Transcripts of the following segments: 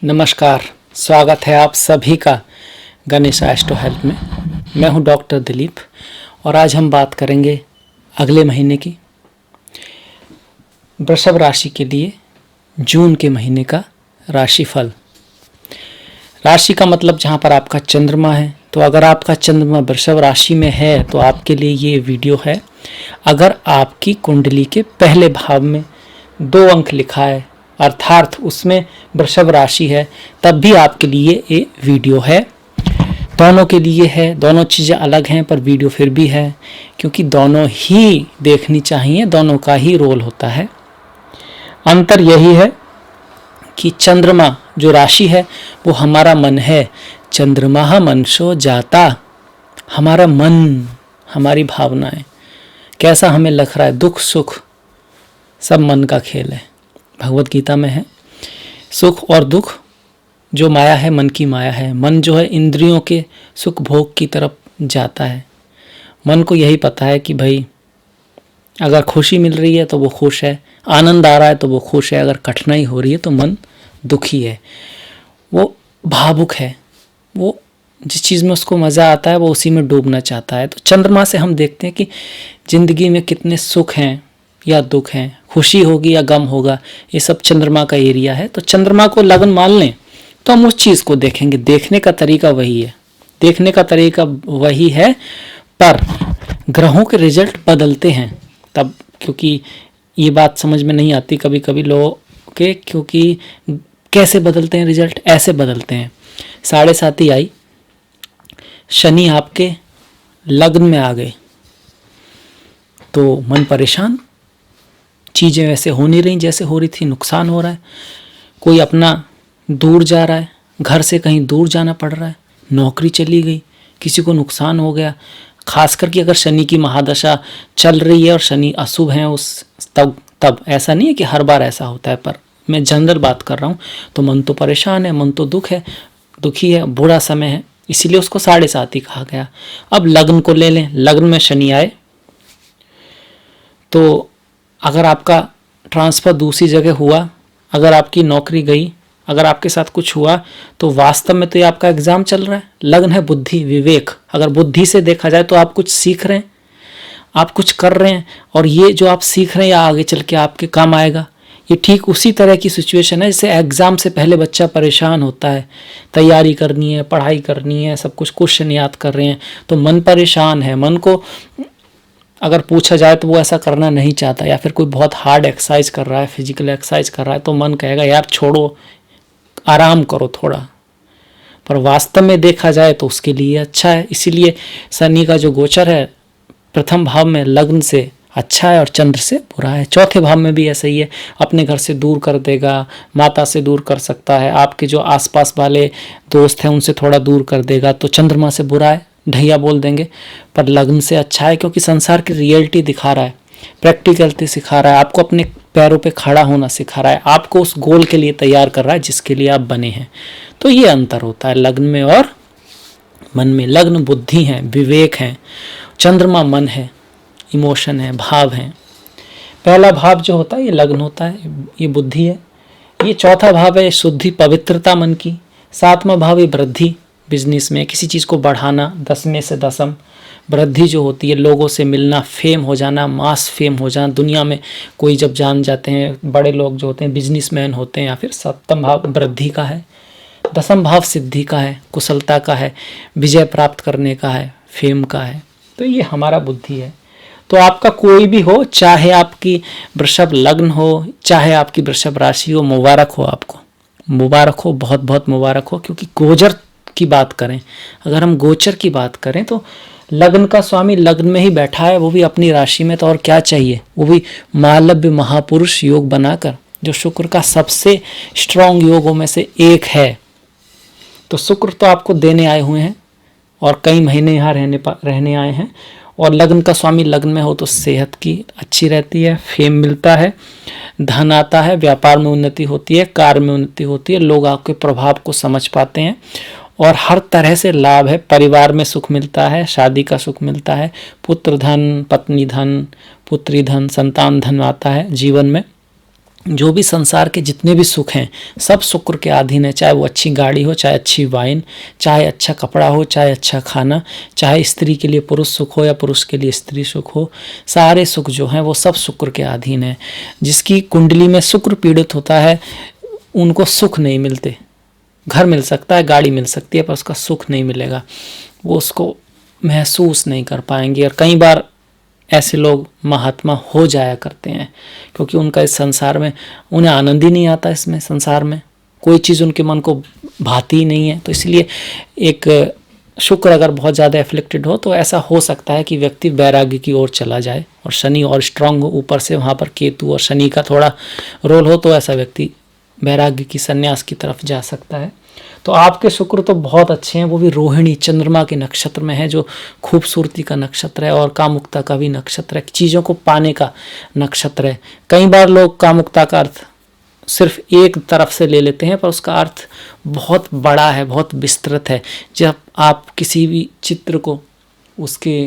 नमस्कार, स्वागत है आप सभी का गणेश एस्ट्रो हेल्थ में। मैं हूं डॉक्टर दिलीप और आज हम बात करेंगे अगले महीने की वृषभ राशि के लिए जून के महीने का राशिफल। राशि का मतलब जहां पर आपका चंद्रमा है, तो अगर आपका चंद्रमा वृषभ राशि में है तो आपके लिए ये वीडियो है। अगर आपकी कुंडली के पहले भाव में 2 अंक लिखा है अर्थात उसमें वृषभ राशि है, तब भी आपके लिए ये वीडियो है। दोनों के लिए है, दोनों चीज़ें अलग हैं पर वीडियो फिर भी है, क्योंकि दोनों ही देखनी चाहिए, दोनों का ही रोल होता है। अंतर यही है कि चंद्रमा जो राशि है वो हमारा मन है। चंद्रमा मनसो जाता, हमारा मन, हमारी भावनाएं, कैसा हमें लग रहा है, दुख सुख सब मन का खेल है। भगवत गीता में है, सुख और दुख जो माया है मन की माया है। मन जो है इंद्रियों के सुख भोग की तरफ जाता है। मन को यही पता है कि भाई अगर खुशी मिल रही है तो वो खुश है, आनंद आ रहा है तो वो खुश है, अगर कठिनाई हो रही है तो मन दुखी है, वो भावुक है, वो जिस चीज़ में उसको मज़ा आता है वो उसी में डूबना चाहता है। तो चंद्रमा से हम देखते हैं कि ज़िंदगी में कितने सुख हैं या दुख हैं, खुशी होगी या गम होगा, ये सब चंद्रमा का एरिया है। तो चंद्रमा को लगन मान लें तो हम उस चीज़ को देखेंगे। देखने का तरीका वही है, देखने का तरीका वही है, पर ग्रहों के रिजल्ट बदलते हैं तब, क्योंकि ये बात समझ में नहीं आती कभी कभी लोगों के, क्योंकि कैसे बदलते हैं रिजल्ट, ऐसे बदलते हैं। 7.5 आई, शनि आपके लग्न में आ गए तो मन परेशान, चीज़ें वैसे हो नहीं रही जैसे हो रही थी, नुकसान हो रहा है, कोई अपना दूर जा रहा है, घर से कहीं दूर जाना पड़ रहा है, नौकरी चली गई, किसी को नुकसान हो गया। खास करके अगर शनि की महादशा चल रही है और शनि अशुभ है उस तब ऐसा नहीं है कि हर बार ऐसा होता है, पर मैं जनरल बात कर रहा हूँ। तो मन तो परेशान है, मन तो दुखी है, बुरा समय है, इसीलिए उसको 7.5 ही कहा गया। अब लग्न को ले लें, लग्न में शनि आए तो अगर आपका ट्रांसफ़र दूसरी जगह हुआ, अगर आपकी नौकरी गई, अगर आपके साथ कुछ हुआ, तो वास्तव में तो ये आपका एग्ज़ाम चल रहा है। लग्न है बुद्धि, विवेक। अगर बुद्धि से देखा जाए तो आप कुछ सीख रहे हैं, आप कुछ कर रहे हैं, और ये जो आप सीख रहे हैं या आगे चल के आपके काम आएगा। ये ठीक उसी तरह की सिचुएशन है जैसे एग्ज़ाम से पहले बच्चा परेशान होता है, तैयारी करनी है, पढ़ाई करनी है, सब कुछ क्वेश्चन याद कर रहे हैं, तो मन परेशान है। मन को अगर पूछा जाए तो वो ऐसा करना नहीं चाहता, या फिर कोई बहुत हार्ड एक्सरसाइज कर रहा है, फिजिकल एक्सरसाइज कर रहा है, तो मन कहेगा यार छोड़ो, आराम करो थोड़ा, पर वास्तव में देखा जाए तो उसके लिए अच्छा है। इसीलिए शनि का जो गोचर है प्रथम भाव में लग्न से अच्छा है और चंद्र से बुरा है। चौथे भाव में भी ऐसा ही है, अपने घर से दूर कर देगा, माता से दूर कर सकता है, आपके जो आसपास वाले दोस्त हैं उनसे थोड़ा दूर कर देगा, तो चंद्रमा से बुरा है, ढैया बोल देंगे। पर लग्न से अच्छा है क्योंकि संसार की रियलिटी दिखा रहा है, प्रैक्टिकलिटी सिखा रहा है, आपको अपने पैरों पे खड़ा होना सिखा रहा है, आपको उस गोल के लिए तैयार कर रहा है जिसके लिए आप बने हैं। तो ये अंतर होता है लग्न में और मन में। लग्न बुद्धि है, विवेक है, चंद्रमा मन है, इमोशन है, भाव है। पहला भाव जो होता है ये लग्न होता है, ये बुद्धि है। ये चौथा भाव है शुद्धि, पवित्रता मन की। 7वां भाव है वृद्धि, बिजनेस में किसी चीज़ को बढ़ाना, 10वें से 10वीं वृद्धि जो होती है, लोगों से मिलना, फेम हो जाना, मास फेम हो जाना, दुनिया में कोई जब जान जाते हैं, बड़े लोग जो होते हैं बिजनेसमैन होते हैं। या फिर 7वां भाव वृद्धि का है, 10वां भाव सिद्धि का है, कुशलता का है, विजय प्राप्त करने का है, फेम का है। तो ये हमारा बुद्धि है। तो आपका कोई भी हो, चाहे आपकी वृषभ लग्न हो, चाहे आपकी वृषभ राशि हो, मुबारक हो, आपको मुबारक हो, बहुत बहुत मुबारक हो। क्योंकि गोचर की बात करें, अगर हम गोचर की बात करें तो लग्न का स्वामी लग्न में ही बैठा है, वो भी अपनी राशि में, तो और क्या चाहिए, वो भी मालव्य महापुरुष योग बनाकर, जो शुक्र का सबसे स्ट्रांग योगों में से एक है। तो शुक्र तो आपको देने आए हुए हैं और कई महीने यहाँ रहने आए हैं। और लग्न का स्वामी लग्न में हो तो सेहत की अच्छी रहती है, फेम मिलता है, धन आता है, व्यापार में उन्नति होती है, कार्य में उन्नति होती है, लोग आपके प्रभाव को समझ पाते हैं और हर तरह से लाभ है। परिवार में सुख मिलता है, शादी का सुख मिलता है, पुत्र धन, पत्नी धन, पुत्री धन, संतान धन आता है जीवन में। जो भी संसार के जितने भी सुख हैं सब शुक्र के अधीन है। चाहे वो अच्छी गाड़ी हो, चाहे अच्छी वाइन, चाहे अच्छा कपड़ा हो, चाहे अच्छा खाना, चाहे स्त्री के लिए पुरुष सुख हो या पुरुष के लिए स्त्री सुख हो, सारे सुख जो हैं वो सब शुक्र के अधीन है। जिसकी कुंडली में शुक्र पीड़ित होता है उनको सुख नहीं मिलते। घर मिल सकता है, गाड़ी मिल सकती है, पर उसका सुख नहीं मिलेगा, वो उसको महसूस नहीं कर पाएंगे। और कई बार ऐसे लोग महात्मा हो जाया करते हैं क्योंकि उनका इस संसार में उन्हें आनंद ही नहीं आता। इसमें संसार में कोई चीज़ उनके मन को भाती ही नहीं है। तो इसलिए एक शुक्र अगर बहुत ज़्यादा एफ्लिक्टेड हो तो ऐसा हो सकता है कि व्यक्ति वैराग्य की ओर चला जाए, और शनि और स्ट्रांग हो ऊपर से, वहाँ पर केतु और शनि का थोड़ा रोल हो, तो ऐसा व्यक्ति वैराग्य की संन्यास की तरफ जा सकता है। तो आपके शुक्र तो बहुत अच्छे हैं, वो भी रोहिणी चंद्रमा के नक्षत्र में है, जो खूबसूरती का नक्षत्र है और कामुकता का भी नक्षत्र है, चीज़ों को पाने का नक्षत्र है। कई बार लोग कामुकता का अर्थ सिर्फ एक तरफ से ले लेते हैं, पर उसका अर्थ बहुत बड़ा है, बहुत विस्तृत है। जब आप किसी भी चित्र को उसके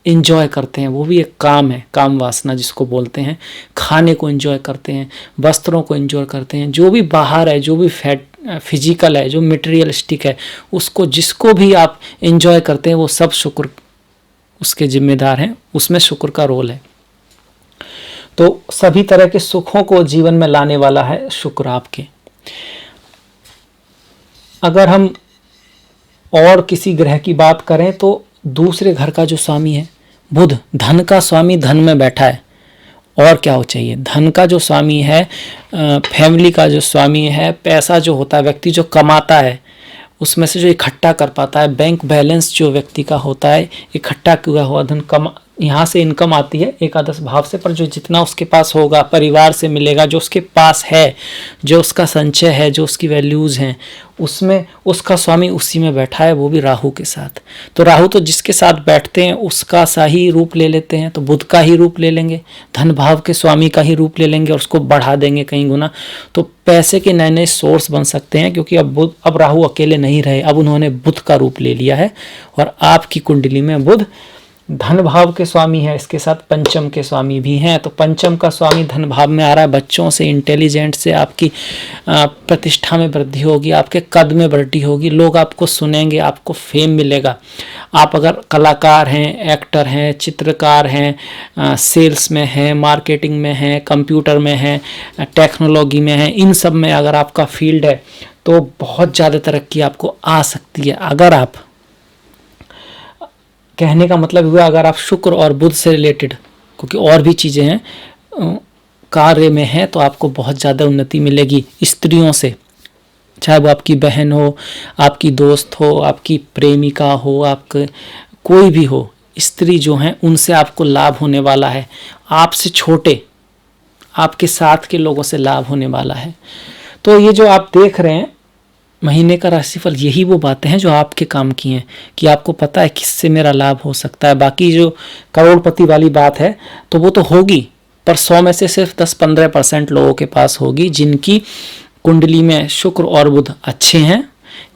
एंजॉय करते हैं, वो भी एक काम है, काम वासना जिसको बोलते हैं। खाने को एंजॉय करते हैं, वस्त्रों को एंजॉय करते हैं, जो भी बाहर है, जो भी फिजिकल है, जो मटेरियलिस्टिक है, उसको जिसको भी आप एंजॉय करते हैं वो सब शुक्र उसके जिम्मेदार हैं, उसमें शुक्र का रोल है। तो सभी तरह के सुखों को जीवन में लाने वाला है शुक्र आपके। अगर हम और किसी ग्रह की बात करें तो दूसरे घर का जो स्वामी है बुध, धन का स्वामी धन में बैठा है, और क्या हो चाहिए। धन का जो स्वामी है, फैमिली का जो स्वामी है, पैसा जो होता है, व्यक्ति जो कमाता है उसमें से जो इकट्ठा कर पाता है, बैंक बैलेंस जो व्यक्ति का होता है, इकट्ठा किया हुआ धन, यहाँ से इनकम आती है एकादश भाव से, पर जो जितना उसके पास होगा परिवार से मिलेगा, जो उसके पास है, जो उसका संचय है, जो उसकी वैल्यूज़ हैं, उसमें उसका स्वामी उसी में बैठा है, वो भी राहु के साथ। तो राहु तो जिसके साथ बैठते हैं उसका सा ही रूप ले लेते हैं, तो बुध का ही रूप ले लेंगे, धन भाव के स्वामी का ही रूप ले लेंगे और उसको बढ़ा देंगे कई गुना। तो पैसे के नए नए सोर्स बन सकते हैं, क्योंकि अब राहु अकेले नहीं रहे, अब उन्होंने बुध का रूप ले लिया है। और आपकी कुंडली में बुध धन भाव के स्वामी है, इसके साथ पंचम के स्वामी भी हैं। तो पंचम का स्वामी धन भाव में आ रहा है, बच्चों से, इंटेलिजेंट से आपकी प्रतिष्ठा में वृद्धि होगी, आपके कद में वृद्धि होगी, लोग आपको सुनेंगे, आपको फेम मिलेगा। आप अगर कलाकार हैं, एक्टर हैं, चित्रकार हैं, सेल्स में हैं, मार्केटिंग में हैं, कंप्यूटर में हैं, टेक्नोलॉजी में हैं, इन सब में अगर आपका फील्ड है तो बहुत ज़्यादा तरक्की आपको आ सकती है। अगर आप, कहने का मतलब हुआ, अगर आप शुक्र और बुध से रिलेटेड, क्योंकि और भी चीज़ें हैं, कार्य में हैं, तो आपको बहुत ज़्यादा उन्नति मिलेगी। स्त्रियों से, चाहे वो आपकी बहन हो, आपकी दोस्त हो, आपकी प्रेमिका हो, आपके कोई भी हो, स्त्री जो हैं उनसे आपको लाभ होने वाला है। आपसे छोटे, आपके साथ के लोगों से लाभ होने वाला है। तो ये जो आप देख रहे हैं महीने का राशिफल, यही वो बातें हैं जो आपके काम की हैं, कि आपको पता है किससे मेरा लाभ हो सकता है। बाकी जो करोड़पति वाली बात है तो वो तो होगी, पर 100 में से सिर्फ 10-15% लोगों के पास होगी जिनकी कुंडली में शुक्र और बुध अच्छे हैं,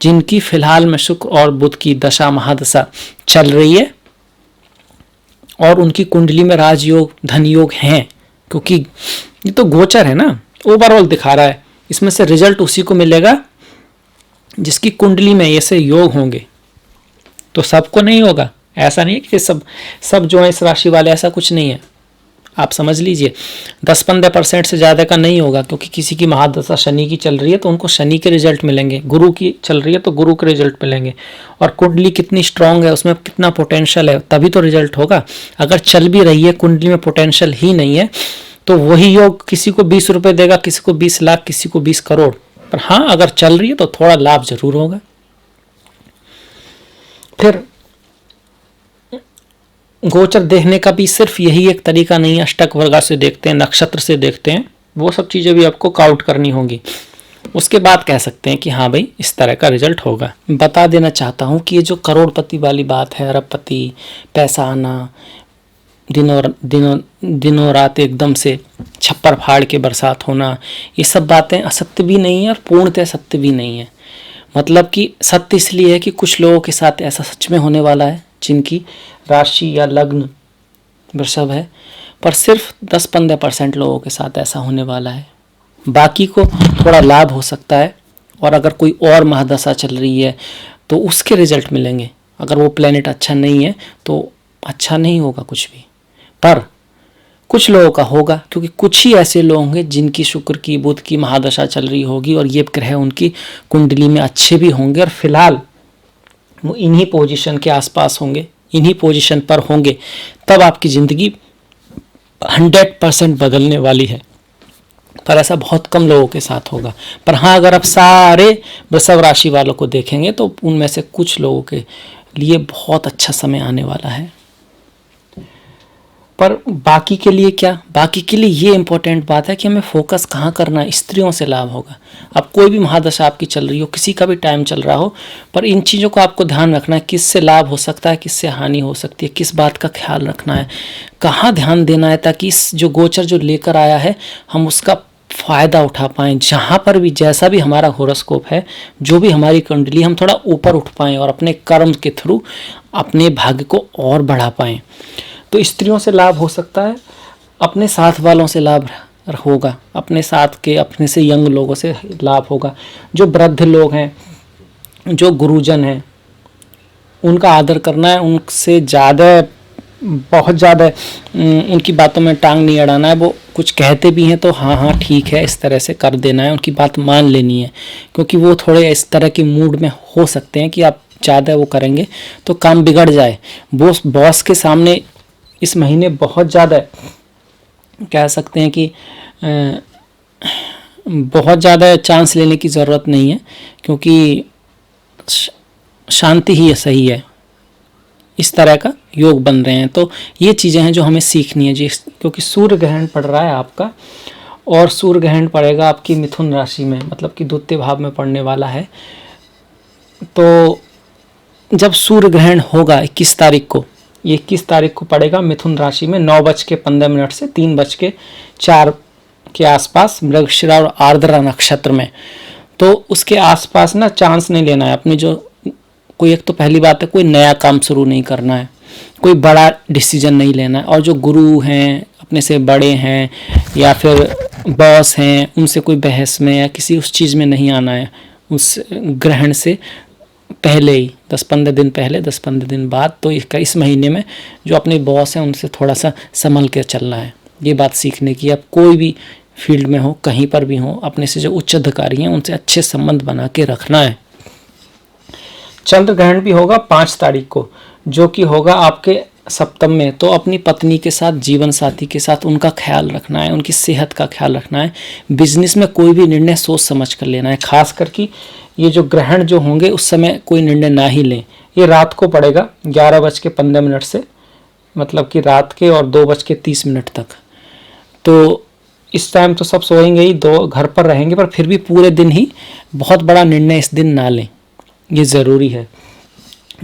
जिनकी फिलहाल में शुक्र और बुध की दशा महादशा चल रही है और उनकी कुंडली में राजयोग धन योग हैं। क्योंकि ये तो गोचर है ना, ओवरऑल दिखा रहा है, इसमें से रिजल्ट उसी को मिलेगा जिसकी कुंडली में ऐसे योग होंगे। तो सबको नहीं होगा, ऐसा नहीं है कि सब जो है इस राशि वाले, ऐसा कुछ नहीं है। आप समझ लीजिए 10-15% से ज़्यादा का नहीं होगा, क्योंकि किसी की महादशा शनि की चल रही है तो उनको शनि के रिजल्ट मिलेंगे, गुरु की चल रही है तो गुरु के रिजल्ट मिलेंगे, और कुंडली कितनी स्ट्रांग है, उसमें कितना पोटेंशियल है, तभी तो रिजल्ट होगा। अगर चल भी रही है कुंडली में पोटेंशियल ही नहीं है तो वही योग किसी को 20 रुपये देगा, किसी को 20 लाख, किसी को 20 करोड़। पर हाँ, अगर चल रही है तो थोड़ा लाभ जरूर होगा। फिर गोचर देखने का भी सिर्फ यही एक तरीका नहीं है, अष्टक वर्गा से देखते हैं, नक्षत्र से देखते हैं, वो सब चीज़ें भी आपको काउंट करनी होंगी। उसके बाद कह सकते हैं कि हाँ भाई इस तरह का रिजल्ट होगा। बता देना चाहता हूँ कि ये जो करोड़पति वाली बात है, अरबपति, पैसा आना, दिनों रात एकदम से छप्पर फाड़ के बरसात होना, ये सब बातें असत्य भी नहीं है और पूर्णतः सत्य भी नहीं है। मतलब कि सत्य इसलिए है कि कुछ लोगों के साथ ऐसा सच में होने वाला है जिनकी राशि या लग्न वृषभ है, पर सिर्फ 10-15% लोगों के साथ ऐसा होने वाला है। बाकी को थोड़ा लाभ हो सकता है। और अगर कोई और महादशा चल रही है तो उसके रिजल्ट मिलेंगे। अगर वो प्लेनेट अच्छा नहीं है तो अच्छा नहीं होगा कुछ भी। पर कुछ लोगों का होगा, क्योंकि कुछ ही ऐसे लोग होंगे जिनकी शुक्र की, बुध की महादशा चल रही होगी और ये ग्रह उनकी कुंडली में अच्छे भी होंगे और फिलहाल वो इन्हीं पोजीशन के आसपास होंगे, इन्हीं पोजीशन पर होंगे, तब आपकी ज़िंदगी 100% बदलने वाली है। पर ऐसा बहुत कम लोगों के साथ होगा। पर हाँ, अगर आप सारे वृषभ राशि वालों को देखेंगे तो उनमें से कुछ लोगों के लिए बहुत अच्छा समय आने वाला है। पर बाकी के लिए क्या? बाकी के लिए ये इंपॉर्टेंट बात है कि हमें फोकस कहाँ करना है। स्त्रियों से लाभ होगा। अब कोई भी महादशा आपकी चल रही हो, किसी का भी टाइम चल रहा हो, पर इन चीज़ों को आपको ध्यान रखना है, किससे लाभ हो सकता है, किससे हानि हो सकती है, किस बात का ख्याल रखना है, कहाँ ध्यान देना है, ताकि इस जो गोचर जो लेकर आया है हम उसका फ़ायदा उठा पाएँ। जहाँ पर भी जैसा भी हमारा होरोस्कोप है, जो भी हमारी कुंडली, हम थोड़ा ऊपर उठ पाएँ और अपने कर्म के थ्रू अपने भाग्य को और बढ़ा पाएँ। तो स्त्रियों से लाभ हो सकता है, अपने साथ वालों से लाभ होगा, अपने साथ के अपने से यंग लोगों से लाभ होगा। जो वृद्ध लोग हैं, जो गुरुजन हैं, उनका आदर करना है, उनसे ज़्यादा, बहुत ज़्यादा उनकी बातों में टांग नहीं अड़ाना है। वो कुछ कहते भी हैं तो हाँ हाँ ठीक है इस तरह से कर देना है, उनकी बात मान लेनी है, क्योंकि वो थोड़े इस तरह के मूड में हो सकते हैं कि आप ज़्यादा वो करेंगे तो काम बिगड़ जाए। बॉस के सामने इस महीने बहुत ज़्यादा कह सकते हैं कि बहुत ज़्यादा चांस लेने की ज़रूरत नहीं है, क्योंकि शांति ही सही है। इस तरह का योग बन रहे हैं। तो ये चीज़ें हैं जो हमें सीखनी है जी, क्योंकि सूर्य ग्रहण पड़ रहा है आपका, और सूर्य ग्रहण पड़ेगा आपकी मिथुन राशि में, मतलब कि द्वितीय भाव में पड़ने वाला है। तो जब सूर्य ग्रहण होगा 21 तारीख को, ये 21 तारीख को पड़ेगा मिथुन राशि में 9:15 से 3:04 के आसपास, मृगशिरा और आर्द्रा नक्षत्र में। तो उसके आसपास ना चांस नहीं लेना है अपनी, जो कोई, एक तो पहली बात है कोई नया काम शुरू नहीं करना है, कोई बड़ा डिसीजन नहीं लेना है। और जो गुरु हैं, अपने से बड़े हैं या फिर बॉस हैं, उनसे कोई बहस में या किसी उस चीज़ में नहीं आना है उस ग्रहण से पहले ही, 10-15 दिन पहले, 10-15 दिन बाद। तो इस महीने में जो अपने बॉस हैं उनसे थोड़ा सा संभल कर चलना है। ये बात सीखने की, अब कोई भी फील्ड में हो, कहीं पर भी हो, अपने से जो उच्च अधिकारी हैं उनसे अच्छे संबंध बना के रखना है। चंद्र ग्रहण भी होगा 5 तारीख को, जो कि होगा आपके सप्तम में। तो अपनी पत्नी के साथ, जीवन साथी के साथ उनका ख्याल रखना है, उनकी सेहत का ख्याल रखना है। बिजनेस में कोई भी निर्णय सोच समझ कर लेना है, खास करके ये जो ग्रहण जो होंगे उस समय कोई निर्णय ना ही लें। ये रात को पड़ेगा 11:15 से, मतलब कि रात के, और 2:30 तक। तो इस टाइम तो सब सोएंगे ही, दो घर पर रहेंगे, पर फिर भी पूरे दिन ही बहुत बड़ा निर्णय इस दिन ना लें, ये ज़रूरी है।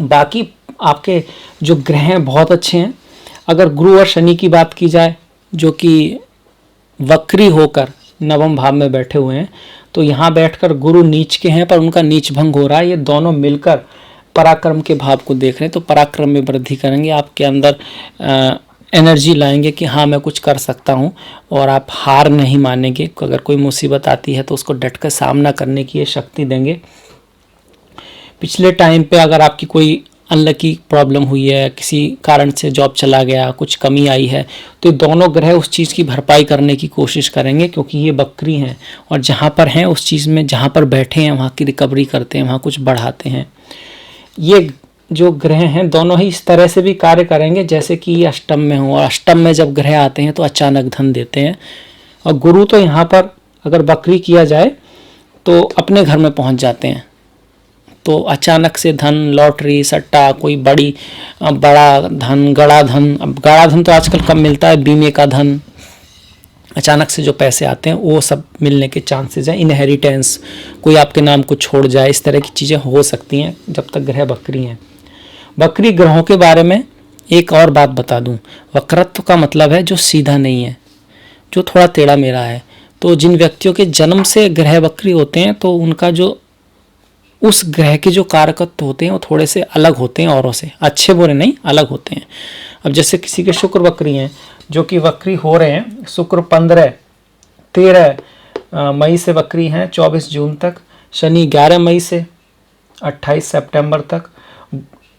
बाकी आपके जो ग्रह हैं बहुत अच्छे हैं। अगर गुरु और शनि की बात की जाए, जो कि वक्री होकर नवम भाव में बैठे हुए हैं, तो यहाँ बैठकर गुरु नीच के हैं पर उनका नीच भंग हो रहा है। ये दोनों मिलकर पराक्रम के भाव को देख रहे हैं, तो पराक्रम में वृद्धि करेंगे, आपके अंदर एनर्जी लाएंगे कि हाँ मैं कुछ कर सकता हूँ, और आप हार नहीं मानेंगे। अगर कोई मुसीबत आती है तो उसको डटकर सामना करने की ये शक्ति देंगे। पिछले टाइम पे अगर आपकी कोई अनलकी प्रॉब्लम हुई है, किसी कारण से जॉब चला गया, कुछ कमी आई है, तो ये दोनों ग्रह उस चीज़ की भरपाई करने की कोशिश करेंगे, क्योंकि ये बकरी हैं और जहाँ पर हैं उस चीज़ में, जहाँ पर बैठे हैं वहाँ की रिकवरी करते हैं, वहाँ कुछ बढ़ाते हैं। ये जो ग्रह हैं दोनों ही इस तरह से भी कार्य करेंगे जैसे कि ये अष्टम में हो, और अष्टम में जब ग्रह आते हैं तो अचानक धन देते हैं। और गुरु तो यहाँ पर अगर बकरी किया जाए तो अपने घर में पहुँच जाते हैं, तो अचानक से धन, लॉटरी, सट्टा, कोई बड़ा धन, गड़ा धन, अब गड़ा धन तो आजकल कम मिलता है, बीमे का धन, अचानक से जो पैसे आते हैं वो सब मिलने के चांसेस हैं। इनहेरिटेंस, कोई आपके नाम को छोड़ जाए, इस तरह की चीज़ें हो सकती हैं जब तक ग्रह बकरी हैं। बकरी ग्रहों के बारे में एक और बात बता दूं, वक्रत्व का मतलब है जो सीधा नहीं है, जो थोड़ा टेढ़ा मेढ़ा है। तो जिन व्यक्तियों के जन्म से ग्रह बकरी होते हैं तो उनका जो उस ग्रह के जो कारकत्व होते हैं वो थोड़े से अलग होते हैं औरों से, अच्छे बुरे नहीं, अलग होते हैं। अब जैसे किसी के शुक्र बकरी हैं जो कि वक्री हो रहे हैं, शुक्र 15, 13, मई से वक्री हैं 24 जून तक, शनि 11 मई से 28 सितंबर तक,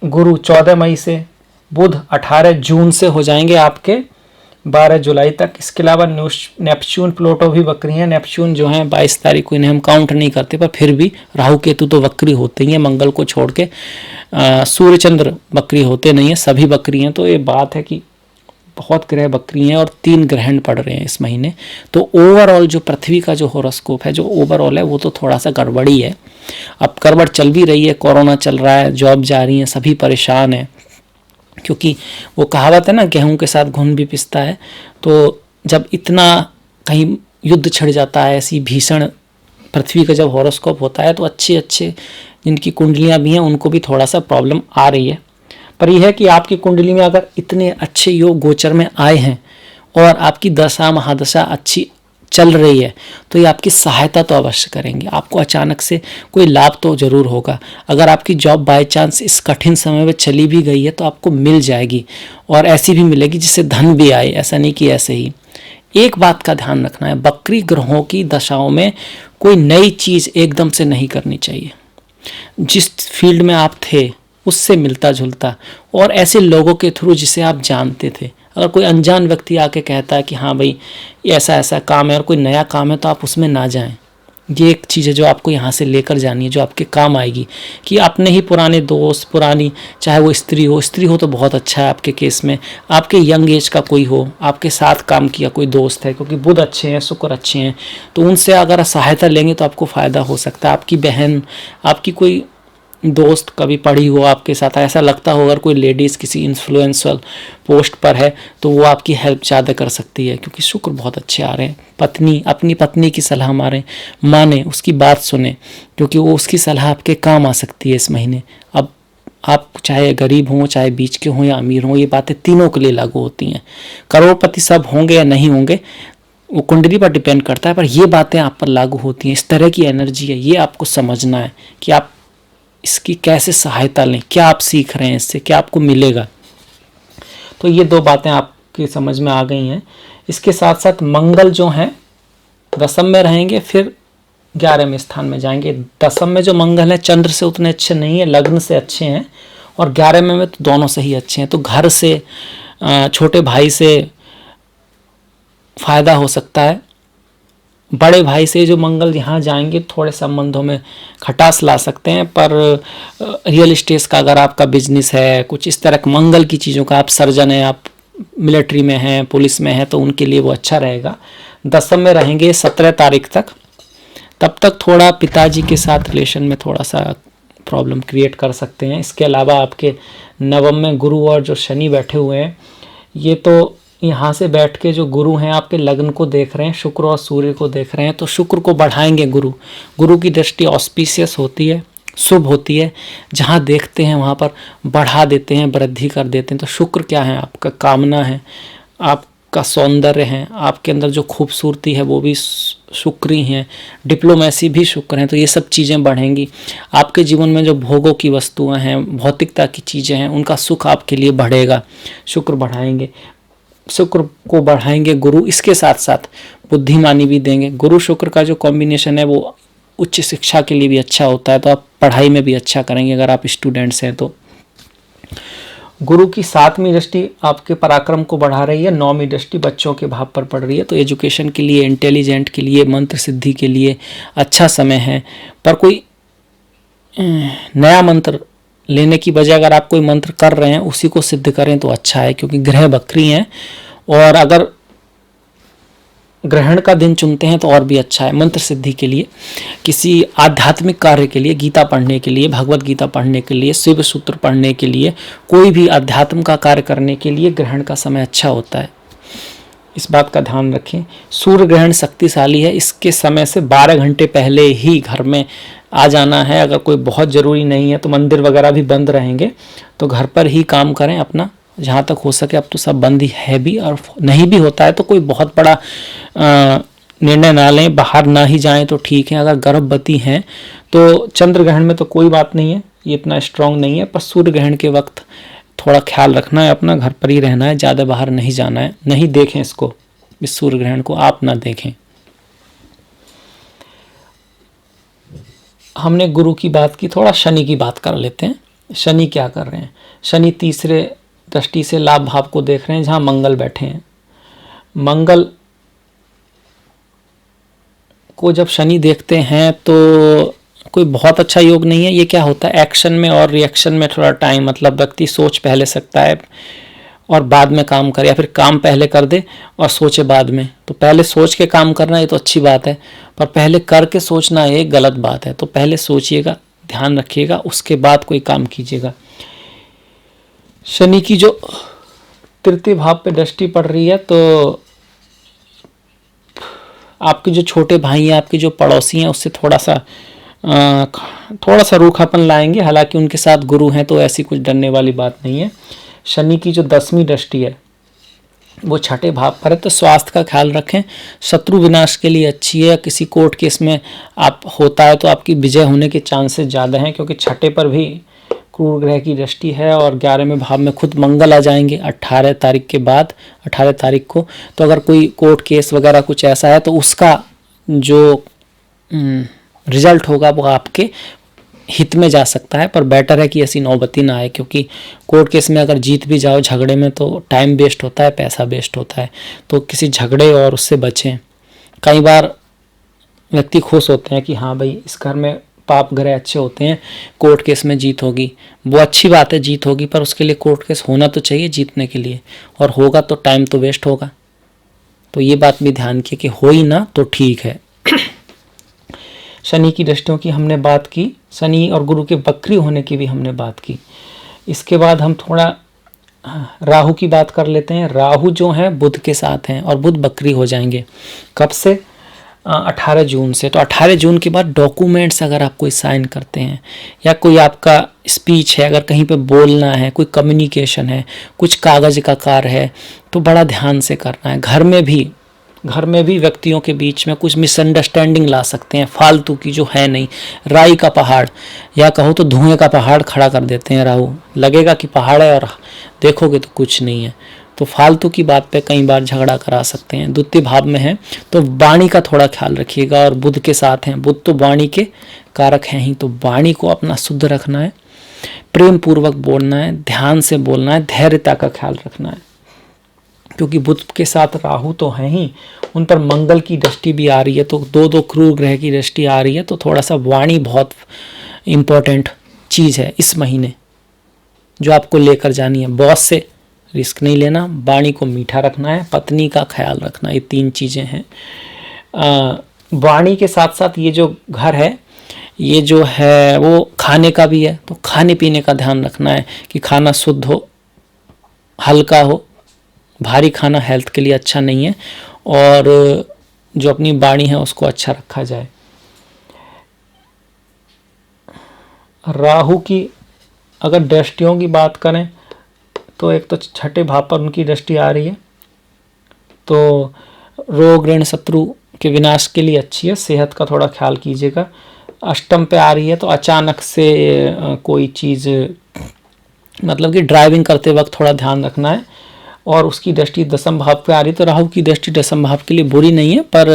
गुरु 14 मई से, बुध 18 जून से हो जाएंगे आपके 12 जुलाई तक। इसके अलावा नेपच्यून प्लूटो भी वक्री हैं। नेपच्यून जो हैं 22 तारीख को, इन्हें हम काउंट नहीं करते, पर फिर भी राहु केतु तो वक्री होते ही हैं, मंगल को छोड़ के। सूर्य चंद्र वक्री होते नहीं है, सभी वक्री हैं। तो ये बात है कि बहुत ग्रह वक्री हैं और 3 ग्रहण पड़ रहे हैं इस महीने। तो ओवरऑल जो पृथ्वी का जो होरोस्कोप है, जो ओवरऑल है, वो तो थोड़ा सा गड़बड़ी है। अब गड़बड़ चल भी रही है, कोरोना चल रहा है, जॉब जा रही है, सभी परेशान हैं, क्योंकि वो कहावत है ना, गेहूं के साथ घुन भी पिसता है। तो जब इतना कहीं युद्ध छिड़ जाता है, ऐसी भीषण पृथ्वी का जब हॉरोस्कोप होता है, तो अच्छे अच्छे जिनकी कुंडलियां भी हैं उनको भी थोड़ा सा प्रॉब्लम आ रही है। पर यह है कि आपकी कुंडली में अगर इतने अच्छे योग गोचर में आए हैं और आपकी दशा महादशा अच्छी चल रही है, तो ये आपकी सहायता तो अवश्य करेंगे। आपको अचानक से कोई लाभ तो जरूर होगा। अगर आपकी जॉब बाय चांस इस कठिन समय में चली भी गई है, तो आपको मिल जाएगी, और ऐसी भी मिलेगी जिससे धन भी आए। ऐसा नहीं कि ऐसे ही। एक बात का ध्यान रखना है, वक्री ग्रहों की दशाओं में कोई नई चीज एकदम से नहीं करनी चाहिए। जिस फील्ड में आप थे उससे मिलता जुलता, और ऐसे लोगों के थ्रू जिसे आप जानते थे। अगर कोई अनजान व्यक्ति आके कहता है कि हाँ भाई ऐसा ऐसा काम है और कोई नया काम है, तो आप उसमें ना जाएं। ये एक चीज़ है जो आपको यहाँ से लेकर जानी है, जो आपके काम आएगी। कि अपने ही पुराने दोस्त, पुरानी, चाहे वो स्त्री हो तो बहुत अच्छा है आपके केस में, आपके यंग एज का कोई हो, आपके साथ काम किया कोई दोस्त है, क्योंकि बुध अच्छे हैं, शुक्र अच्छे हैं, तो उनसे अगर सहायता लेंगे तो आपको फ़ायदा हो सकता है। आपकी बहन, आपकी कोई दोस्त कभी पढ़ी हो आपके साथ, ऐसा लगता हो अगर कोई लेडीज़ किसी इन्फ्लुएंशियल पोस्ट पर है, तो वो आपकी हेल्प ज़्यादा कर सकती है, क्योंकि शुक्र बहुत अच्छे आ रहे हैं। पत्नी, अपनी पत्नी की सलाह माने, उसकी बात सुने, क्योंकि वो उसकी सलाह आपके काम आ सकती है इस महीने। अब आप चाहे गरीब हों, चाहे बीच के हों या अमीर हों, ये बातें तीनों के लिए लागू होती हैं। करोड़पति सब होंगे या नहीं होंगे, वो कुंडली पर डिपेंड करता है, पर ये बातें आप पर लागू होती हैं। इस तरह की एनर्जी है, ये आपको समझना है कि आप इसकी कैसे सहायता लें, क्या आप सीख रहे हैं इससे, क्या आपको मिलेगा। तो ये 2 बातें आपकी समझ में आ गई हैं। इसके साथ साथ मंगल जो हैं दशम में रहेंगे, फिर 11वें स्थान में जाएंगे। दशम में जो मंगल है चंद्र से उतने अच्छे नहीं है, लग्न से अच्छे हैं, और 11वें में तो दोनों से ही अच्छे हैं। तो घर से, छोटे भाई से फायदा हो सकता है। बड़े भाई से जो मंगल यहाँ जाएंगे, थोड़े संबंधों में खटास ला सकते हैं, पर रियल एस्टेट का अगर आपका बिजनेस है, कुछ इस तरह मंगल की चीज़ों का, आप सर्जन हैं, आप मिलिट्री में हैं, पुलिस में हैं, तो उनके लिए वो अच्छा रहेगा। दशम में रहेंगे 17 तारीख तक। तब तक थोड़ा पिताजी के साथ रिलेशन में थोड़ा सा प्रॉब्लम क्रिएट कर सकते हैं। इसके अलावा आपके नवम में गुरु और जो शनि बैठे हुए हैं, ये तो यहाँ से बैठ के जो गुरु हैं आपके लग्न को देख रहे हैं, शुक्र और सूर्य को देख रहे हैं, तो शुक्र को बढ़ाएंगे गुरु की दृष्टि ऑस्पिशियस होती है, शुभ होती है। जहाँ देखते हैं वहाँ पर बढ़ा देते हैं, वृद्धि कर देते हैं। तो शुक्र क्या है, आपका कामना है, आपका सौंदर्य है, आपके अंदर जो खूबसूरती है वो भी शुक्र ही है, डिप्लोमेसी भी शुक्र है। तो ये सब चीज़ें बढ़ेंगी। आपके जीवन में जो भोगों की वस्तुएं हैं, भौतिकता की चीज़ें हैं, उनका सुख आपके लिए बढ़ेगा, शुक्र बढ़ाएंगे। शुक्र को बढ़ाएंगे गुरु, इसके साथ साथ बुद्धिमानी भी देंगे। गुरु शुक्र का जो कॉम्बिनेशन है वो उच्च शिक्षा के लिए भी अच्छा होता है, तो आप पढ़ाई में भी अच्छा करेंगे अगर आप स्टूडेंट्स हैं तो। गुरु की 7वीं दृष्टि आपके पराक्रम को बढ़ा रही है, 9वीं दृष्टि बच्चों के भाव पर पड़ रही है। तो एजुकेशन के लिए, इंटेलिजेंट के लिए, मंत्र सिद्धि के लिए अच्छा समय है। पर कोई नया मंत्र लेने की बजाय अगर आप कोई मंत्र कर रहे हैं उसी को सिद्ध करें तो अच्छा है, क्योंकि ग्रह वक्री हैं। और अगर ग्रहण का दिन चुनते हैं तो और भी अच्छा है मंत्र सिद्धि के लिए, किसी आध्यात्मिक कार्य के लिए, गीता पढ़ने के लिए, भगवत गीता पढ़ने के लिए, शिव सूत्र पढ़ने के लिए, कोई भी अध्यात्म का कार्य करने के लिए ग्रहण का समय अच्छा होता है। इस बात का ध्यान रखें। सूर्य ग्रहण शक्तिशाली है, इसके समय से 12 घंटे पहले ही घर में आ जाना है। अगर कोई बहुत ज़रूरी नहीं है तो मंदिर वगैरह भी बंद रहेंगे, तो घर पर ही काम करें अपना, जहाँ तक हो सके। अब तो सब बंद ही है भी, और नहीं भी होता है तो कोई बहुत बड़ा निर्णय ना लें, बाहर ना ही जाएं तो ठीक है। अगर गर्भवती हैं तो चंद्र ग्रहण में तो कोई बात नहीं है, ये इतना स्ट्रांग नहीं है, पर सूर्य ग्रहण के वक्त थोड़ा ख्याल रखना है अपना, घर पर ही रहना है, ज़्यादा बाहर नहीं जाना है। नहीं देखें इसको, इस सूर्य ग्रहण को आप ना देखें। हमने गुरु की बात की, थोड़ा शनि की बात कर लेते हैं। शनि क्या कर रहे हैं? शनि तीसरे दृष्टि से लाभ भाव को देख रहे हैं, जहां मंगल बैठे हैं। मंगल को जब शनि देखते हैं तो कोई बहुत अच्छा योग नहीं है। ये क्या होता है, एक्शन में और रिएक्शन में थोड़ा टाइम, मतलब व्यक्ति सोच पहले सकता है और बाद में काम करे, या फिर काम पहले कर दे और सोचे बाद में। तो पहले सोच के काम करना ये तो अच्छी बात है, पर पहले करके सोचना ये गलत बात है। तो पहले सोचिएगा, ध्यान रखिएगा, उसके बाद कोई काम कीजिएगा। शनि की जो तृतीय भाव पे दृष्टि पड़ रही है, तो आपके जो छोटे भाई हैं, आपके जो पड़ोसी हैं, उससे थोड़ा सा रूखापन लाएंगे। हालांकि उनके साथ गुरु हैं तो ऐसी कुछ डरने वाली बात नहीं है। शनि की जो 10वीं दृष्टि है वो छठे भाव पर है, तो स्वास्थ्य का ख्याल रखें। शत्रु विनाश के लिए अच्छी है। किसी कोर्ट केस में आप होता है तो आपकी विजय होने के चांसेस ज़्यादा हैं, क्योंकि छठे पर भी क्रूर ग्रह की दृष्टि है और 11वें भाव में खुद मंगल आ जाएंगे 18 तारीख के बाद, 18 तारीख को। तो अगर कोई कोर्ट केस वगैरह कुछ ऐसा है तो उसका जो रिजल्ट होगा वो आपके हित में जा सकता है। पर बेटर है कि ऐसी नौबती ना आए, क्योंकि कोर्ट केस में अगर जीत भी जाओ झगड़े में तो टाइम वेस्ट होता है, पैसा वेस्ट होता है। तो किसी झगड़े और उससे बचें। कई बार व्यक्ति खुश होते हैं कि हाँ भाई इस घर में पाप ग्रह अच्छे होते हैं, कोर्ट केस में जीत होगी। वो अच्छी बात है, जीत होगी, पर उसके लिए कोर्ट केस होना तो चाहिए जीतने के लिए, और होगा तो टाइम तो वेस्ट होगा। तो ये बात भी ध्यान की कि हो ही ना तो ठीक है। शनि की दृष्टियों की हमने बात की, शनि और गुरु के वक्री होने की भी हमने बात की। इसके बाद हम थोड़ा राहु की बात कर लेते हैं। राहु जो है बुध के साथ हैं और बुध वक्री हो जाएंगे। कब से? 18 जून से। तो 18 जून के बाद डॉक्यूमेंट्स अगर आप कोई साइन करते हैं, या कोई आपका स्पीच है, अगर कहीं पे बोलना है, कोई कम्युनिकेशन है, कुछ कागज का कार्य है, तो बड़ा ध्यान से करना है। घर में भी व्यक्तियों के बीच में कुछ मिसअंडरस्टैंडिंग ला सकते हैं, फालतू की, जो है नहीं। राई का पहाड़ या कहो तो धुएं का पहाड़ खड़ा कर देते हैं राहु। लगेगा कि पहाड़ है और देखोगे तो कुछ नहीं है। तो फालतू की बात पे कई बार झगड़ा करा सकते हैं। द्वितीय भाव में है तो वाणी का थोड़ा ख्याल रखिएगा, और बुध के साथ हैं। बुध तो वाणी के कारक हैं ही, तो वाणी को अपना शुद्ध रखना है, प्रेम पूर्वक बोलना है, ध्यान से बोलना है, धैर्यता का ख्याल रखना है। क्योंकि बुध के साथ राहु तो हैं ही, उन पर मंगल की दृष्टि भी आ रही है, तो दो क्रूर ग्रह की दृष्टि आ रही है। तो थोड़ा सा वाणी बहुत इम्पोर्टेंट चीज़ है इस महीने, जो आपको लेकर जानी है। बॉस से रिस्क नहीं लेना, वाणी को मीठा रखना है, पत्नी का ख्याल रखना, ये 3 चीज़ें हैं। वाणी के साथ साथ ये जो घर है, ये जो है वो खाने का भी है, तो खाने पीने का ध्यान रखना है कि खाना शुद्ध हो, हल्का हो। भारी खाना हेल्थ के लिए अच्छा नहीं है, और जो अपनी वाणी है उसको अच्छा रखा जाए। राहु की अगर दृष्टियों की बात करें तो एक तो छठे भाव पर उनकी दृष्टि आ रही है, तो रोग ऋण शत्रु के विनाश के लिए अच्छी है। सेहत का थोड़ा ख्याल कीजिएगा। अष्टम पे आ रही है तो अचानक से कोई चीज़, मतलब कि ड्राइविंग करते वक्त थोड़ा ध्यान रखना है। और उसकी दृष्टि 10वें भाव पे आ रही, तो राहु की दृष्टि 10वें भाव के लिए बुरी नहीं है, पर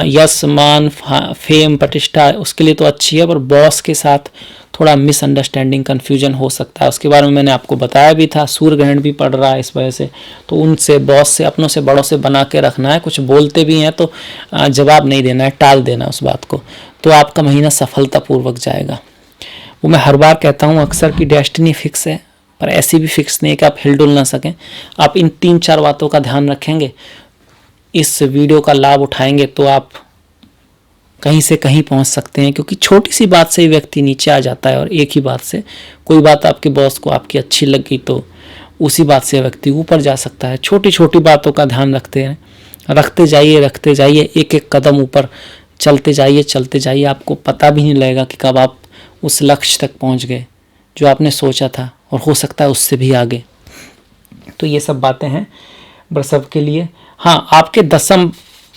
यश मान फेम प्रतिष्ठा उसके लिए तो अच्छी है। पर बॉस के साथ थोड़ा मिसअंडरस्टैंडिंग कन्फ्यूजन हो सकता है, उसके बारे में मैंने आपको बताया भी था। सूर्य ग्रहण भी पड़ रहा है इस वजह से, तो उनसे, बॉस से, अपनों से, बड़ों से बना के रखना है। कुछ बोलते भी हैं तो जवाब नहीं देना है, टाल देना उस बात को, तो आपका महीना सफलतापूर्वक जाएगा। वो मैं हर बार कहता हूँ अक्सर की डेस्टिनी फिक्स है, पर ऐसी भी फिक्स नहीं है कि आप हिलडुल ना सकें। आप इन 3-4 बातों का ध्यान रखेंगे, इस वीडियो का लाभ उठाएंगे, तो आप कहीं से कहीं पहुंच सकते हैं। क्योंकि छोटी सी बात से ही व्यक्ति नीचे आ जाता है, और एक ही बात से, कोई बात आपके बॉस को आपकी अच्छी लग गई तो उसी बात से व्यक्ति ऊपर जा सकता है। छोटी छोटी बातों का ध्यान रखते जाइए, एक एक कदम ऊपर चलते जाइए। आपको पता भी नहीं लगेगा कि कब आप उस लक्ष्य तक पहुंच गए जो आपने सोचा था, और हो सकता है उससे भी आगे। तो ये सब बातें हैं वृषभ के लिए। हाँ, आपके 10वें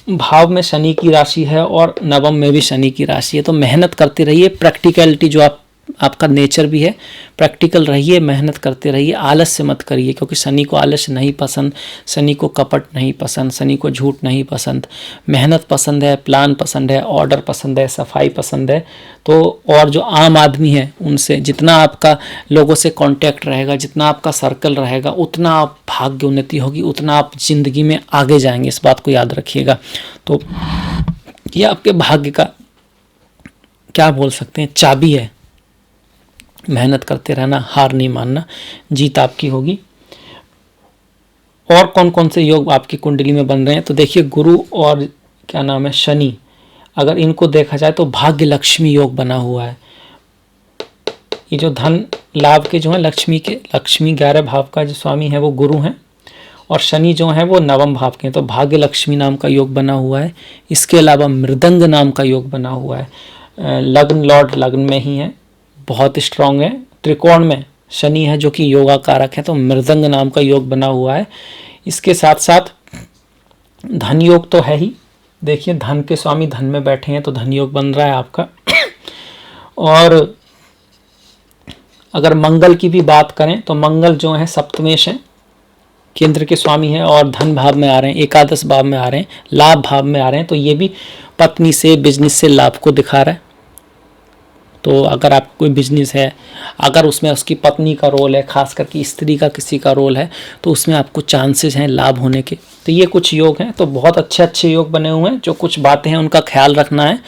भाव में शनि की राशि है और 9वें में भी शनि की राशि है, तो मेहनत करते रहिए। प्रैक्टिकलिटी जो आप आपका नेचर भी है। प्रैक्टिकल रहिए, मेहनत करते रहिए, आलस्य मत करिए, क्योंकि शनि को आलस्य नहीं पसंद, शनि को कपट नहीं पसंद, शनि को झूठ नहीं पसंद, मेहनत पसंद है, प्लान पसंद है, ऑर्डर पसंद है, सफाई पसंद है। तो और जो आम आदमी है उनसे जितना आपका लोगों से कांटेक्ट रहेगा, जितना आपका सर्कल रहेगा, उतना आप भाग्य उन्नति होगी, उतना आप जिंदगी में आगे जाएंगे। इस बात को याद रखिएगा। तो ये आपके भाग्य का क्या बोल सकते हैं, चाबी है। मेहनत करते रहना, हार नहीं मानना, जीत आपकी होगी। और कौन कौन से योग आपकी कुंडली में बन रहे हैं, तो देखिए गुरु और क्या नाम है शनि, अगर इनको देखा जाए तो भाग्य लक्ष्मी योग बना हुआ है। ये जो धन लाभ के जो है लक्ष्मी 11 भाव का जो स्वामी है वो गुरु हैं, और शनि जो है वो 9वें भाव के हैं। तो भाग्य लक्ष्मी नाम का योग बना हुआ है। इसके अलावा मृदंग नाम का योग बना हुआ है। लग्न लॉर्ड लग्न में ही है, बहुत स्ट्रांग है। त्रिकोण में शनि है जो कि योगा कारक है, तो मृदंग नाम का योग बना हुआ है। इसके साथ साथ धन योग तो है ही, देखिए धन के स्वामी धन में बैठे हैं तो धन योग बन रहा है आपका। और अगर मंगल की भी बात करें तो मंगल जो है सप्तमेश है, केंद्र के स्वामी है, और धन भाव में आ रहे हैं, एकादश भाव में आ रहे हैं, लाभ भाव में आ रहे हैं। तो ये भी पत्नी से, बिजनेस से लाभ को दिखा रहा है। तो अगर आप कोई बिजनेस है, अगर उसमें उसकी पत्नी का रोल है, खास करके स्त्री का किसी का रोल है, तो उसमें आपको चांसेस हैं लाभ होने के। तो ये कुछ योग हैं, तो बहुत अच्छे अच्छे योग बने हुए हैं। जो कुछ बातें हैं उनका ख्याल रखना है।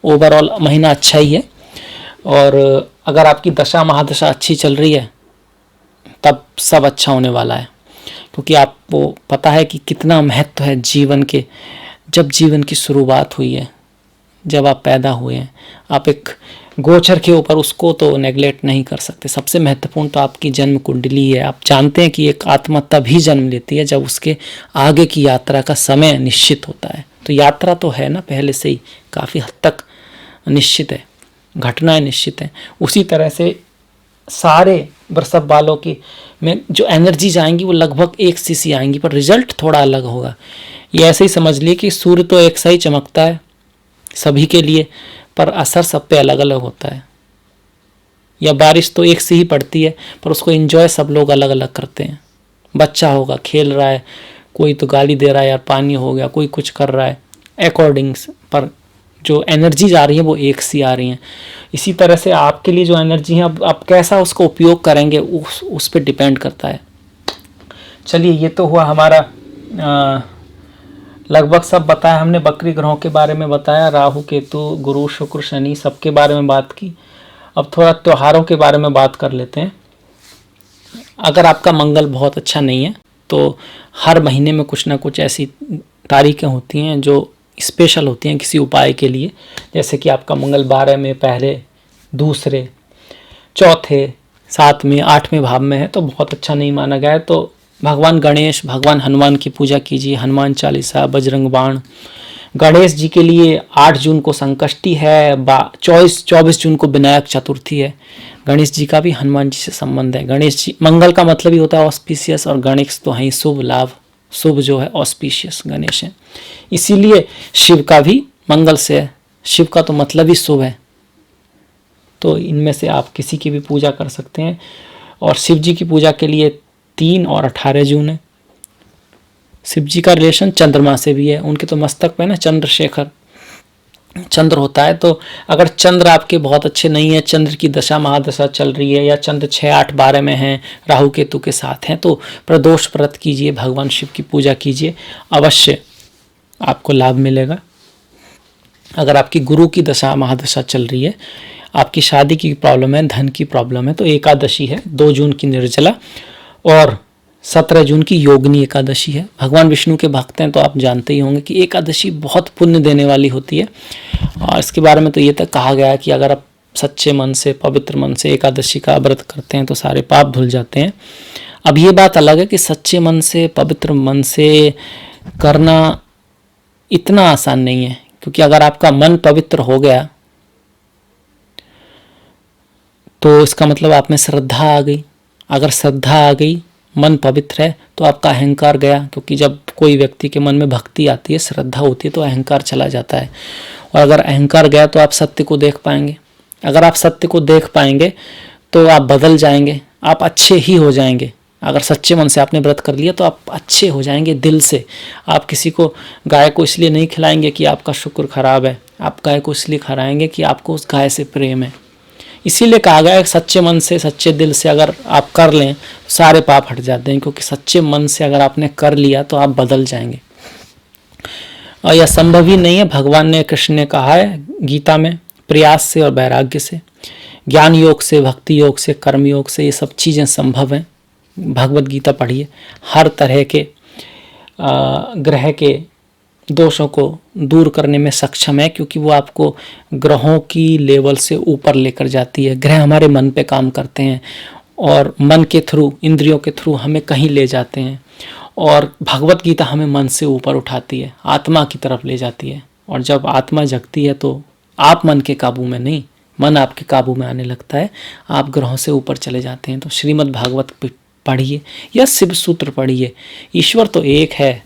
ओवरऑल महीना अच्छा ही है। और अगर आपकी दशा महादशा अच्छी चल रही है तब सब अच्छा होने वाला है, क्योंकि आपको पता है कि कितना महत्व है जीवन के। जब जीवन की शुरुआत हुई है, जब आप पैदा हुए हैं, आप एक गोचर के ऊपर उसको तो नेगलेक्ट नहीं कर सकते। सबसे महत्वपूर्ण तो आपकी जन्म कुंडली है। आप जानते हैं कि एक आत्मा तभी जन्म लेती है जब उसके आगे की यात्रा का समय निश्चित होता है। तो यात्रा तो है ना पहले से ही, काफ़ी हद तक निश्चित है, घटनाएं निश्चित हैं। उसी तरह से सारे वृषभ वालों की में जो एनर्जीज आएंगी वो लगभग एक सी आएंगी, पर रिजल्ट थोड़ा अलग होगा। ये ऐसे ही समझ लिए कि सूर्य तो एक सा ही चमकता है सभी के लिए, पर असर सब पे अलग अलग होता है। या बारिश तो एक से ही पड़ती है, पर उसको एंजॉय सब लोग अलग अलग करते हैं। बच्चा होगा खेल रहा है, कोई तो गाली दे रहा है यार पानी हो गया, कोई कुछ कर रहा है अकॉर्डिंग्स, पर जो एनर्जीज आ रही हैं वो एक सी आ रही हैं। इसी तरह से आपके लिए जो एनर्जी है, अब आप कैसा उसको उपयोग करेंगे उस पर डिपेंड करता है। चलिए, ये तो हुआ हमारा लगभग सब बताया हमने। बकरी ग्रहों के बारे में बताया, राहु केतु गुरु शुक्र शनि सबके बारे में बात की। अब थोड़ा त्योहारों के बारे में बात कर लेते हैं। अगर आपका मंगल बहुत अच्छा नहीं है तो हर महीने में कुछ ना कुछ ऐसी तारीखें होती हैं जो स्पेशल होती हैं किसी उपाय के लिए। जैसे कि आपका मंगल 12 में, पहले, दूसरे, चौथे, 7वें, 8वें भाव में है तो बहुत अच्छा नहीं माना गया है। तो भगवान गणेश, भगवान हनुमान की पूजा कीजिए, हनुमान चालीसा, बजरंग बाण। गणेश जी के लिए 8 जून को संकष्टी है, 24 जून को विनायक चतुर्थी है। गणेश जी का भी हनुमान जी से संबंध है। गणेश जी, मंगल का मतलब ही होता है ऑस्पिशियस, और गणेश तो है शुभ लाभ, शुभ जो है ऑस्पिशियस गणेश है। इसीलिए शिव का भी मंगल से है, शिव का तो मतलब ही शुभ है। तो इनमें से आप किसी की भी पूजा कर सकते हैं। और शिव जी की पूजा के लिए 3 और 18 जून है। शिव जी का रिलेशन चंद्रमा से भी है, उनके तो मस्तक पे ना चंद्रशेखर चंद्र होता है। तो अगर चंद्र आपके बहुत अच्छे नहीं है, चंद्र की दशा महादशा चल रही है, या चंद्र 6, 8, 12 में हैं, राहु केतु के साथ हैं, तो प्रदोष व्रत कीजिए, भगवान शिव की पूजा कीजिए, अवश्य आपको लाभ मिलेगा। अगर आपकी गुरु की दशा महादशा चल रही है, आपकी शादी की प्रॉब्लम है, धन की प्रॉब्लम है, तो एकादशी है 2 जून की निर्जला, और 17 जून की योगिनी एकादशी है। भगवान विष्णु के भक्त हैं तो आप जानते ही होंगे कि एकादशी बहुत पुण्य देने वाली होती है। और इसके बारे में तो ये तक कहा गया है कि अगर आप सच्चे मन से, पवित्र मन से एकादशी का व्रत करते हैं तो सारे पाप धुल जाते हैं। अब ये बात अलग है कि सच्चे मन से, पवित्र मन से करना इतना आसान नहीं है, क्योंकि अगर आपका मन पवित्र हो गया तो इसका मतलब आप में श्रद्धा आ गई। अगर श्रद्धा आ गई, मन पवित्र है, तो आपका अहंकार गया, क्योंकि जब कोई व्यक्ति के मन में भक्ति आती है, श्रद्धा होती है, तो अहंकार चला जाता है। और अगर अहंकार गया तो आप सत्य को देख पाएंगे। अगर आप सत्य को देख पाएंगे तो आप बदल जाएंगे, आप अच्छे ही हो जाएंगे। अगर सच्चे मन से आपने व्रत कर लिया तो आप अच्छे हो जाएंगे दिल से। आप किसी को गाय को इसलिए नहीं खिलाएंगे कि आपका शुक्र खराब है, आप गाय को इसलिए खिलाएंगे कि आपको उस गाय से प्रेम है। इसीलिए कहा गया है सच्चे मन से सच्चे दिल से अगर आप कर लें सारे पाप हट जाते हैं, क्योंकि सच्चे मन से अगर आपने कर लिया तो आप बदल जाएंगे। और यह संभव ही नहीं है। भगवान ने, कृष्ण ने कहा है गीता में, प्रयास से और वैराग्य से, ज्ञान योग से, भक्ति योग से, कर्म योग से ये सब चीज़ें संभव हैं। भगवत गीता पढ़िए, हर तरह के ग्रह के दोषों को दूर करने में सक्षम है, क्योंकि वो आपको ग्रहों की लेवल से ऊपर लेकर जाती है। ग्रह हमारे मन पे काम करते हैं और मन के थ्रू, इंद्रियों के थ्रू हमें कहीं ले जाते हैं, और भगवत गीता हमें मन से ऊपर उठाती है, आत्मा की तरफ ले जाती है। और जब आत्मा जगती है तो आप मन के काबू में नहीं, मन आपके काबू में आने लगता है, आप ग्रहों से ऊपर चले जाते हैं। तो श्रीमद् भागवत पढ़िए या शिव सूत्र पढ़िए। ईश्वर तो एक है,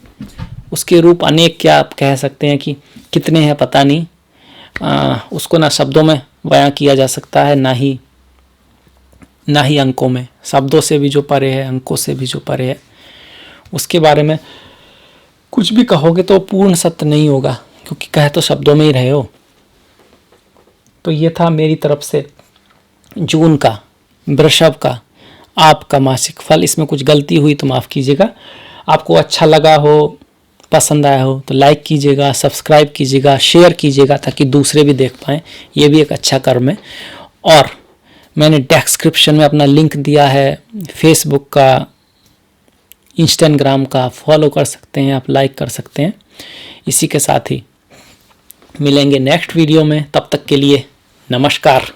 उसके रूप अनेक, क्या आप कह सकते हैं कि कितने हैं पता नहीं, उसको ना शब्दों में बयां किया जा सकता है, ना ही अंकों में। शब्दों से भी जो परे है, अंकों से भी जो परे है, उसके बारे में कुछ भी कहोगे तो पूर्ण सत्य नहीं होगा, क्योंकि कह तो शब्दों में ही रहे हो। तो ये था मेरी तरफ से जून का, वृषभ का आपका मासिक फल। इसमें कुछ गलती हुई तो माफ़ कीजिएगा। आपको अच्छा लगा हो, पसंद आया हो तो लाइक कीजिएगा, सब्सक्राइब कीजिएगा, शेयर कीजिएगा, ताकि दूसरे भी देख पाएँ। ये भी एक अच्छा कर्म है। और मैंने डिस्क्रिप्शन में अपना लिंक दिया है फेसबुक का, इंस्टाग्राम का, फॉलो कर सकते हैं आप, लाइक कर सकते हैं। इसी के साथ ही मिलेंगे नेक्स्ट वीडियो में, तब तक के लिए नमस्कार।